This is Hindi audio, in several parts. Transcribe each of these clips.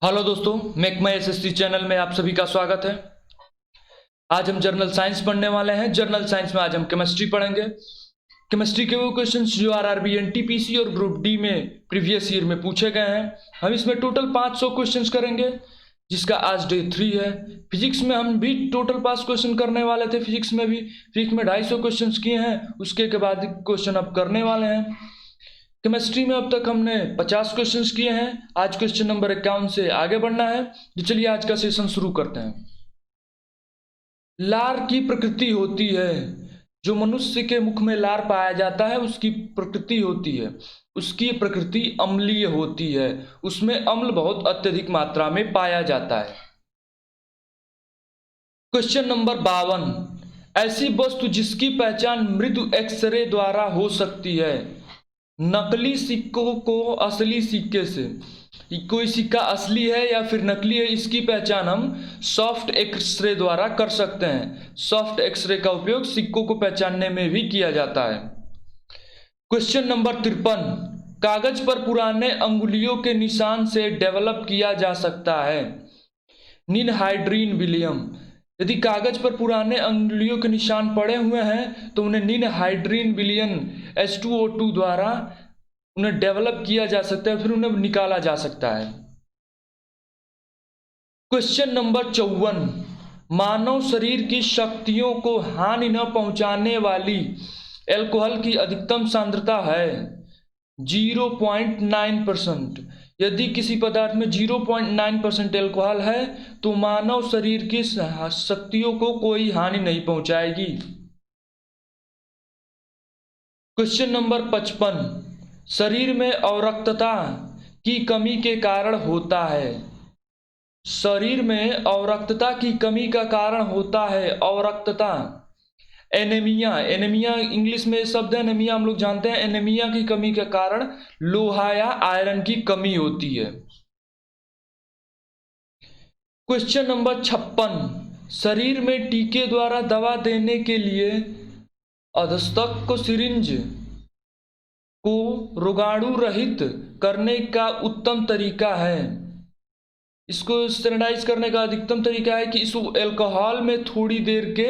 हेलो दोस्तों, मेक माई एसएससी चैनल में आप सभी का स्वागत है। आज हम जर्नल साइंस पढ़ने वाले हैं। जर्नल साइंस में आज हम केमिस्ट्री पढ़ेंगे। केमिस्ट्री के वो क्वेश्चंस जो आरआरबी, एनटीपीसी और ग्रुप डी में प्रीवियस ईयर में पूछे गए हैं। हम इसमें टोटल 500 क्वेश्चंस करेंगे, जिसका आज डे 3 है। फिजिक्स में हम भी टोटल 5 क्वेश्चन करने वाले थे। फिजिक्स में 250 क्वेश्चन किए हैं, उसके बाद क्वेश्चन अब करने वाले हैं। केमिस्ट्री में अब तक हमने 50 क्वेश्चंस किए हैं। आज क्वेश्चन नंबर 51 से आगे बढ़ना है। तो चलिए आज का सेशन शुरू करते हैं। लार की प्रकृति होती है, जो मनुष्य के मुख में लार पाया जाता है उसकी प्रकृति होती है, उसकी प्रकृति अम्लीय होती है, उसमें अम्ल बहुत अत्यधिक मात्रा में पाया जाता है। क्वेश्चन नंबर 52, ऐसी वस्तु जिसकी पहचान मृदु एक्सरे द्वारा हो सकती है। नकली सिक्कों को असली सिक्के से, कोई सिक्का असली है या फिर नकली है, इसकी पहचान हम सॉफ्ट एक्सरे द्वारा कर सकते हैं। सॉफ्ट एक्सरे का उपयोग सिक्कों को पहचानने में भी किया जाता है। क्वेश्चन नंबर 53, कागज पर पुराने अंगुलियों के निशान से डेवलप किया जा सकता है। निनहाइड्रीन विलियम, यदि कागज पर पुराने अंगुलियों के निशान पड़े हुए हैं तो उन्हें निनहाइड्रीन विलियन H2O2 द्वारा उन्हें डेवलप किया जा सकता है, फिर उन्हें निकाला जा सकता है। क्वेश्चन नंबर 54, मानव शरीर की शक्तियों को हानि न पहुंचाने वाली एल्कोहल की अधिकतम सांद्रता है 0.9%। यदि किसी पदार्थ में 0.9% एल्कोहल है तो मानव शरीर की शक्तियों को कोई हानि नहीं पहुंचाएगी। क्वेश्चन नंबर 55, शरीर में अवरक्तता की कमी के कारण होता है। शरीर में अवरक्तता की कमी का कारण होता है अवरक्तता, एनीमिया। एनीमिया इंग्लिश में शब्द है, एनीमिया हम लोग जानते हैं। एनीमिया की कमी के कारण लोहा या आयरन की कमी होती है। क्वेश्चन नंबर 56, शरीर में टीके द्वारा दवा देने के लिए अधस्तक को सिरिंज को रोगाणु रहित करने का उत्तम तरीका है। इसको स्टैंडर्डाइज करने का अधिकतम तरीका है कि इसको अल्कोहल में थोड़ी देर के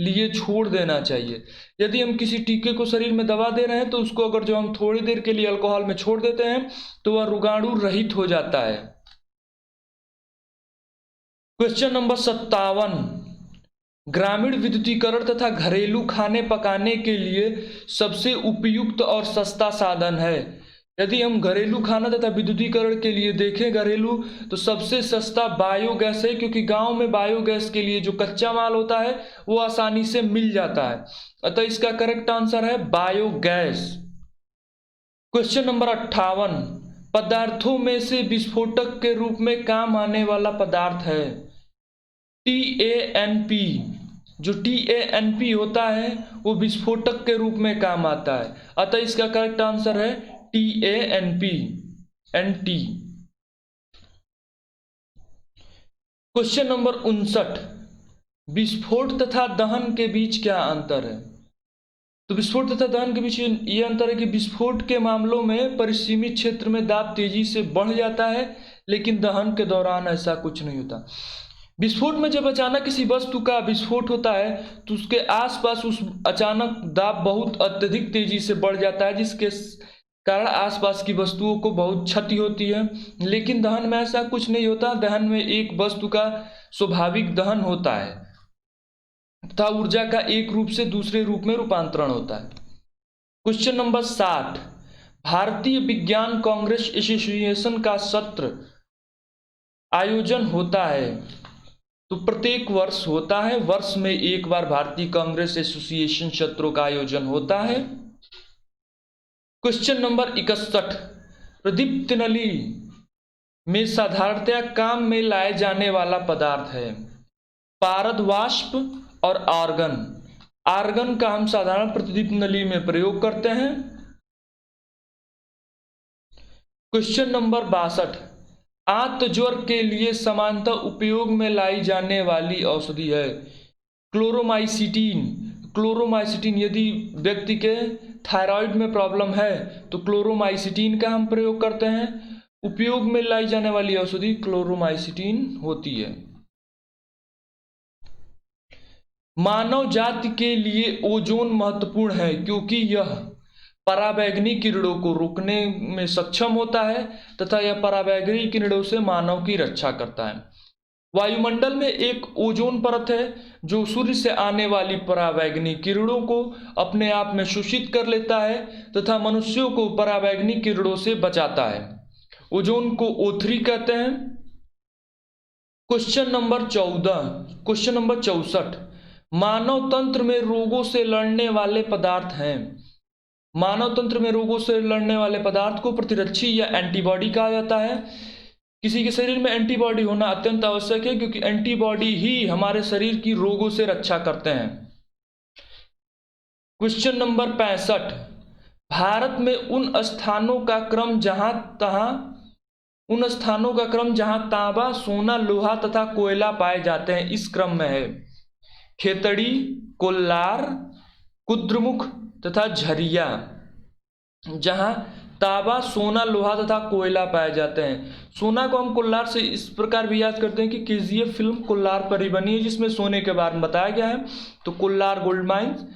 लिए छोड़ देना चाहिए। यदि हम किसी टीके को शरीर में दवा दे रहे हैं तो उसको अगर जो हम थोड़ी देर के लिए अल्कोहल में छोड़ देते हैं तो वह रोगाणु रहित हो जाता है। क्वेश्चन नंबर 57, ग्रामीण विद्युतीकरण तथा घरेलू खाने पकाने के लिए सबसे उपयुक्त और सस्ता साधन है। यदि हम घरेलू खाना तथा विद्युतीकरण के लिए देखें घरेलू, तो सबसे सस्ता बायोगैस है, क्योंकि गांव में बायोगैस के लिए जो कच्चा माल होता है वो आसानी से मिल जाता है। अतः इसका करेक्ट आंसर है बायोगैस। क्वेश्चन नंबर 58, पदार्थों में से विस्फोटक के रूप में काम आने वाला पदार्थ है TANP। जो TANP होता है वो विस्फोटक के रूप में काम आता है, अतः इसका करेक्ट आंसर है TANP NT। क्वेश्चन नंबर 59, विस्फोट तथा दहन के बीच क्या अंतर है। तो विस्फोट तथा दहन के बीच ये अंतर है कि विस्फोट के मामलों में परिसीमित क्षेत्र में दाब तेजी से बढ़ जाता है, लेकिन दहन के दौरान ऐसा कुछ नहीं होता। विस्फोट में जब अचानक किसी वस्तु का विस्फोट होता है तो उसके आसपास उस अचानक दाब बहुत अत्यधिक तेजी से बढ़ जाता है, जिसके कारण आसपास की वस्तुओं को बहुत क्षति होती है। लेकिन दहन में ऐसा कुछ नहीं होता। दहन में एक वस्तु का स्वाभाविक दहन होता है तथा ऊर्जा का एक रूप से दूसरे रूप में रूपांतरण होता है। क्वेश्चन नंबर 60, भारतीय विज्ञान कांग्रेस एसोसिएशन का सत्र आयोजन होता है। तो प्रत्येक वर्ष होता है, वर्ष में एक बार भारतीय कांग्रेस एसोसिएशन सत्रों का आयोजन होता है। क्वेश्चन नंबर 61, प्रदीप्त नली में साधारणतया काम में लाए जाने वाला पदार्थ है पारद वाष्प और आर्गन। आर्गन का हम साधारण प्रतिदीप्त नली में प्रयोग करते हैं। क्वेश्चन नंबर 62, आंत ज्वर के लिए सामान्यतः उपयोग में लाई जाने वाली औषधि है क्लोरोमाइसिटीन। क्लोरोमाइसिटीन, यदि व्यक्ति के थायराइड में प्रॉब्लम है तो क्लोरोमाइसिटीन का हम प्रयोग करते हैं। उपयोग में लाई जाने वाली औषधि क्लोरोमाइसिटिन होती है। मानव जाति के लिए ओजोन महत्वपूर्ण है क्योंकि यह पराबैंगनी किरणों को रोकने में सक्षम होता है तथा यह पराबैंगनी किरणों से मानव की रक्षा करता है। वायुमंडल में एक ओजोन परत है जो सूर्य से आने वाली पराबैंगनी किरणों को अपने आप में शोषित कर लेता है तथा मनुष्यों को पराबैंगनी किरणों से बचाता है। ओजोन को O3 कहते हैं। Question number 64। मानव तंत्र में रोगों से लड़ने वाले पदार्थ हैं। मानव तंत्र में रोगों से लड़ने वाले पदार्थ को प्रतिरक्षी या एंटीबॉडी कहा जाता है। किसी के शरीर में एंटीबॉडी होना अत्यंत आवश्यक है क्योंकि एंटीबॉडी ही हमारे शरीर की रोगों से रक्षा करते हैं। Question number 65। भारत में उन स्थानों का क्रम जहां तांबा, सोना, लोहा तथा कोयला पाए जाते हैं इस क्रम में है। खेतड़ी, कोल्लार, कुद्रमुख तथा झरिया। जहां तांबा, सोना, लोहा तथा कोयला पाए जाते हैं। सोना को हम कोल्लार से इस प्रकार भी याद करते हैं कि KGF फिल्म कोल्लार पर ही बनी है जिसमें सोने के बारे में बताया गया है। तो कोल्लार गोल्ड माइंस,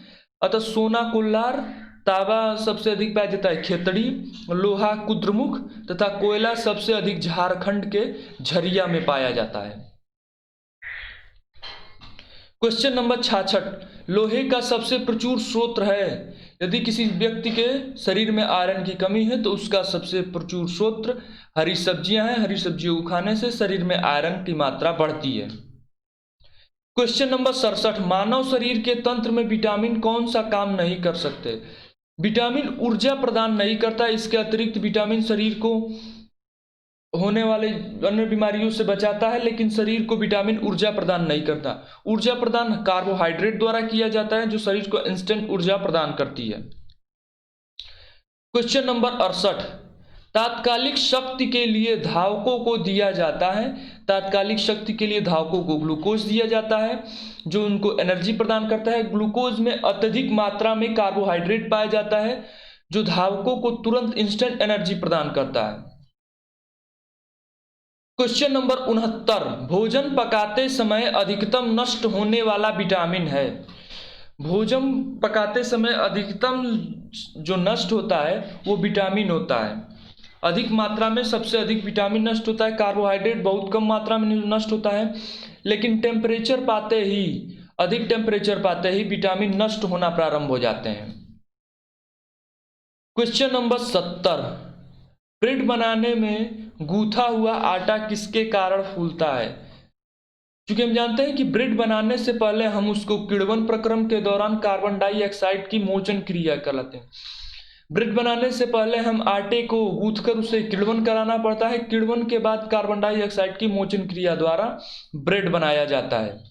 अतः सोना कोल्लार, तांबा सबसे अधिक पाया जाता है खेतड़ी, लोहा कुद्रमुख तथा कोयला सबसे अधिक झारखंड के झरिया में पाया जाता है। Question number 66। लोहे का सबसे प्रचुर स्रोत है। यदि किसी व्यक्ति के शरीर में आयरन की कमी है तो उसका सबसे प्रचुर स्रोत हरी सब्जियां हैं। हरी सब्जियों को खाने से शरीर में आयरन की मात्रा बढ़ती है। Question number 67। मानव शरीर के तंत्र में विटामिन कौन सा काम नहीं कर सकते। विटामिन ऊर्जा प्रदान नहीं करता। इसके अतिरिक्त विटामिन शरीर को होने वाले अन्य बीमारियों से बचाता है, लेकिन शरीर को विटामिन ऊर्जा प्रदान नहीं करता। ऊर्जा प्रदान कार्बोहाइड्रेट द्वारा किया जाता है जो शरीर को इंस्टेंट ऊर्जा प्रदान करती है। Question number 68। तात्कालिक शक्ति के लिए धावकों को दिया जाता है। तात्कालिक शक्ति के लिए धावकों को ग्लूकोज दिया जाता है जो उनको एनर्जी प्रदान करता है। ग्लूकोज में अत्यधिक मात्रा में कार्बोहाइड्रेट पाया जाता है जो धावकों को तुरंत इंस्टेंट एनर्जी प्रदान करता है। Question number 69। भोजन पकाते समय अधिकतम नष्ट होने वाला विटामिन है। भोजन पकाते समय अधिकतम जो नष्ट होता है वो विटामिन होता है। अधिक मात्रा में सबसे अधिक विटामिन नष्ट होता है। कार्बोहाइड्रेट बहुत कम मात्रा में नष्ट होता है, लेकिन अधिक टेम्परेचर पाते ही विटामिन नष्ट होना प्रारंभ हो जाते हैं। Question number 70। ब्रेड बनाने में गूथा हुआ आटा किसके कारण फूलता है। क्योंकि हम जानते हैं कि ब्रेड बनाने से पहले हम उसको किण्वन प्रक्रम के दौरान कार्बन डाइऑक्साइड की मोचन क्रिया कराते हैं। ब्रेड बनाने से पहले हम आटे को गूंथकर उसे किण्वन कराना पड़ता है। किण्वन के बाद कार्बन डाइऑक्साइड की मोचन क्रिया द्वारा ब्रेड बनाया जाता है।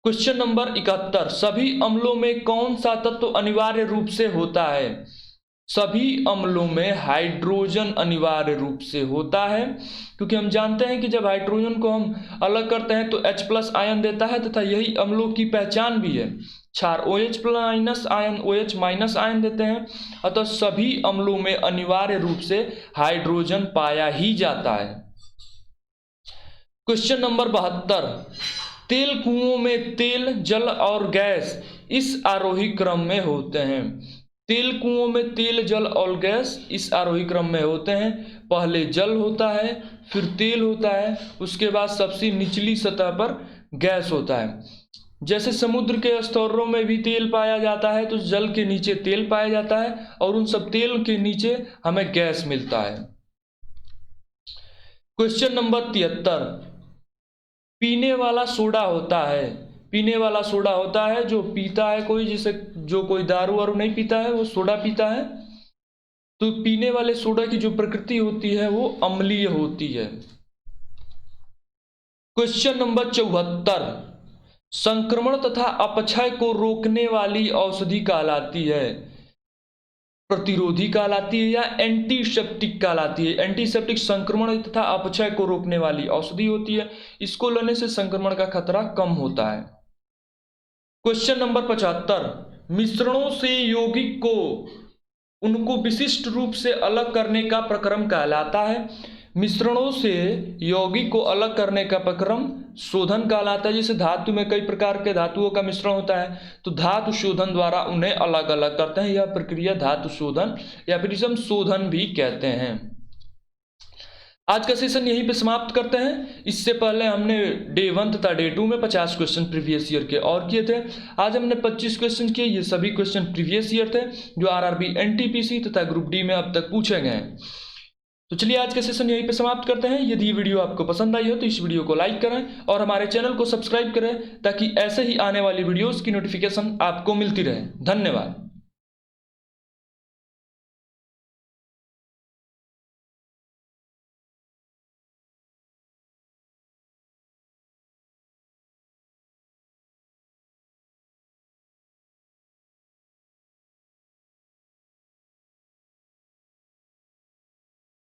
Question number 71। सभी अम्लों में कौन सा तत्व अनिवार्य रूप से होता है। सभी अम्लों में हाइड्रोजन अनिवार्य रूप से होता है, क्योंकि हम जानते हैं कि जब हाइड्रोजन को हम अलग करते हैं तो H+ आयन देता है तथा यही अम्लों की पहचान भी है। क्षार OH+ आयन OH- आयन देते हैं, अतः सभी अम्लों में अनिवार्य रूप से हाइड्रोजन पाया ही जाता है। Question number 72। तेल कुओं में तेल, जल और गैस इस आरोही क्रम में होते हैं। तेल कुओं में तेल, जल और गैस इस आरोही क्रम में होते हैं। पहले जल होता है, फिर तेल होता है, उसके बाद सबसे निचली सतह पर गैस होता है। जैसे समुद्र के स्तरों में भी तेल पाया जाता है तो जल के नीचे तेल पाया जाता है और उन सब तेल के नीचे हमें गैस मिलता है। Question number 73। पीने वाला सोडा होता है। पीने वाला सोडा होता है जो पीता है कोई, जैसे जो कोई दारू वारू नहीं पीता है वो सोडा पीता है। तो पीने वाले सोडा की जो प्रकृति होती है वो अम्लीय होती है। Question number 74। संक्रमण तथा अपक्षय को रोकने वाली औषधि कहलाती है। प्रतिरोधी कहलाती है या एंटीसेप्टिक कहलाती है। एंटीसेप्टिक संक्रमण तथा अपक्षय को रोकने वाली औषधि होती है। इसको लेने से संक्रमण का खतरा कम होता है। Question number 75। मिश्रणों से यौगिक को उनको विशिष्ट रूप से अलग करने का प्रक्रम कहलाता है। मिश्रणों से यौगिक को अलग करने का प्रक्रम शोधन कहलाता है। जैसे धातु में कई प्रकार के धातुओं का मिश्रण होता है, तो धातु शोधन द्वारा उन्हें अलग अलग करते हैं। यह प्रक्रिया धातु शोधन या फिर इसे हम शोधन भी कहते हैं। आज का सेशन यहीं पे समाप्त करते हैं। इससे पहले हमने डे 1 तथा डे 2 में 50 क्वेश्चन प्रीवियस ईयर के और किए थे। आज हमने 25 क्वेश्चन किए। ये सभी क्वेश्चन प्रीवियस ईयर थे जो आरआरबी एनटीपीसी तथा ग्रुप डी में अब तक पूछे गए हैं। तो चलिए आज का सेशन यहीं पे समाप्त करते हैं। यदि ये वीडियो आपको पसंद आई हो तो इस वीडियो को लाइक करें और हमारे चैनल को सब्सक्राइब करें ताकि ऐसे ही आने वाली वीडियोस की नोटिफिकेशन आपको मिलती रहे। धन्यवाद।